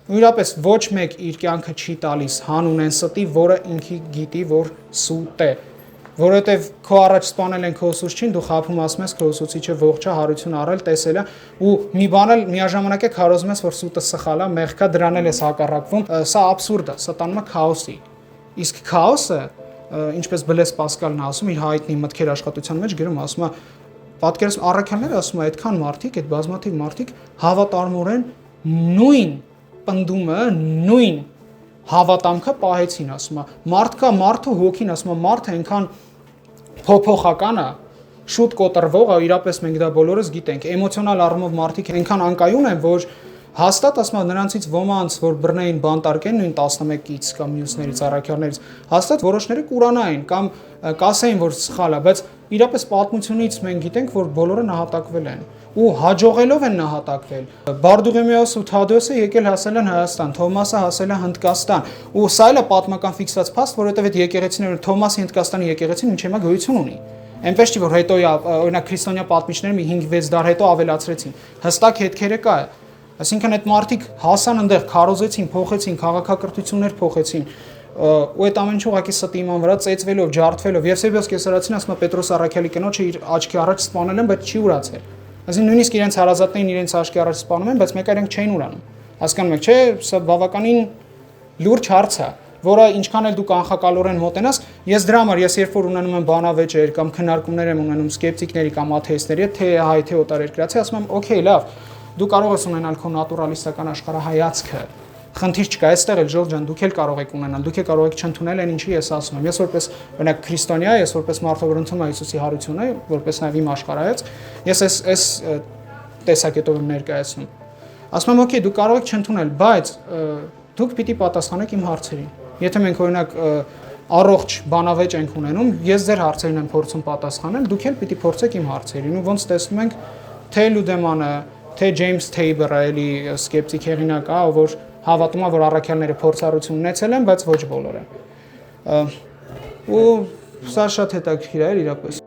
ու իրապես ոչ մեկ իր կյանքը չի տալիս հանուն այն ստի, որը ինքը գիտի, որ սուտ է, որովհետև քո առաջ սպանել են քո ուսուցչին, դու խաբում ասում ես քո ուսուցիչը ողջ է, հարություն առել, տեսել է, ու մի բան էլ միաժամանակ է քարոզում ես, որ սուտը սխալ է, մեղքա, դրան էլ ես հակառակվում, սա աբսուրդ է, սա տանում է քաոսի։ Իսկ քաոսը, ինչպես Բլես Պասկալն է ասում իր հայտնի մտքեր աշխատության մեջ գրում, ասում է, պատկերացնում առաքյալները ասում է այդքան մարդիկ, այդ բազմաթիվ մարդիկ հավատարմորեն նույն պնդումը, նույն հավատամքը պահեցին, ասում է, մարդու հոգին, ասում է, մարդը այնքան փոփոխական է, շուտ կոտրվող է, իրապես մենք դա բոլորս գիտենք, էմոցիոնալ առումով մարդիկ այնքան անկայուն են, որ հաստատ ասում է նրանցից ոմանց, որ բռնեին բանտարկեն նույն 11-ից կամ մյուսներից առաքյալներից, հաստատ որոշները կուրանային կամ կասեին, որ սխալ է, բայց իրապես պատմությունից մենք գիտենք, որ բոլորը նահատակվել են ու հաջողելով են նահատակվել։ Բարդուղիմեոս ու Թադեոսը եկել հասել են Հայաստան, Թոմասը հասել է Հնդկաստան, ու սա էլ է պատմական ֆիքսված փաստ, որովհետև այդ եկեղեցիները Թոմասի Հնդկաստանի եկեղեցին ինչ հիմա գոյություն ունի։ Այնպես չի, որ հետո օրինակ քրիստոնյա պատմիչները մի 5-6 դար հետո ավելացրեցին։ Հստակ հետքերը կա։ Այսինքն այդ մարդիկ հասան այնտեղ, քարոզեցին, փոխեցին, քաղաքակրթություններ փոխեցին, ու այդ ամեն ինչ ուղղակի ստի իման վրա ծեծվելով, ջարդվելով, Եվսեբիոս կեսարացին ասում է Պետրոս առաքյալի կնոջը իր աչքի առաջ սպանել են, բայց չի ուրացել։ Այսինքն նույնիսկ իրենց հարազատներին իրենց աչքի առաջ սպանում են, բայց մեկ այլ իրենք չէին ուրանում։ Հասկանում եք, չէ, սա բավականին լուրջ հարց է, որը ինչքան էլ դու կանխակալորեն մոտենաս, ես դրա համար ես երբ որ ունենում եմ բանավեճեր կամ քննարկումներ եմ ունենում սկեպտիկների կամ աթեիստների, թե հայ թե օտարերկրացի, ասում եմ, օքեյ, լավ, դու կարող ես ունենալ քո նատուրալիստական աշխարհայացքը։ Խնդիր չկա, այստեղ էլ Ժորժ ջան, դուք էլ կարող եք ունենալ, դուք էլ կարող եք չընդունել այն ինչի ես ասում եմ։ Ես որպես օրինակ քրիստոնյա, ես որպես մարդը, որ ընդունում է Հիսուսի հարությունը, որպես նաև իմ աշխարհայաց, ես այս տեսակետով եմ ներկայացնում։ Ասում եմ, օքեյ, դու կարող եք չընդունել, բայց դուք պիտի պատասխանեք իմ հարցերին։ Եթե մենք օրինակ առողջ բանավեճ ենք ունենում, ես ձեր հարցերին եմ փորձում պատասխանել, դուք էլ պիտի փորձեք իմ հարցերին, ու ոնց տեսնում ենք, թե Լուդեմանը, թե Ջեյմս Թեյբերը, էլի սկեպտիկ հեղինակ է, որ հավատում է, որ առաքյալները փորձառություն ունեցել են, բայց ոչ բոլորը։ Ու սա շատ հետաքրքիր է իրապես։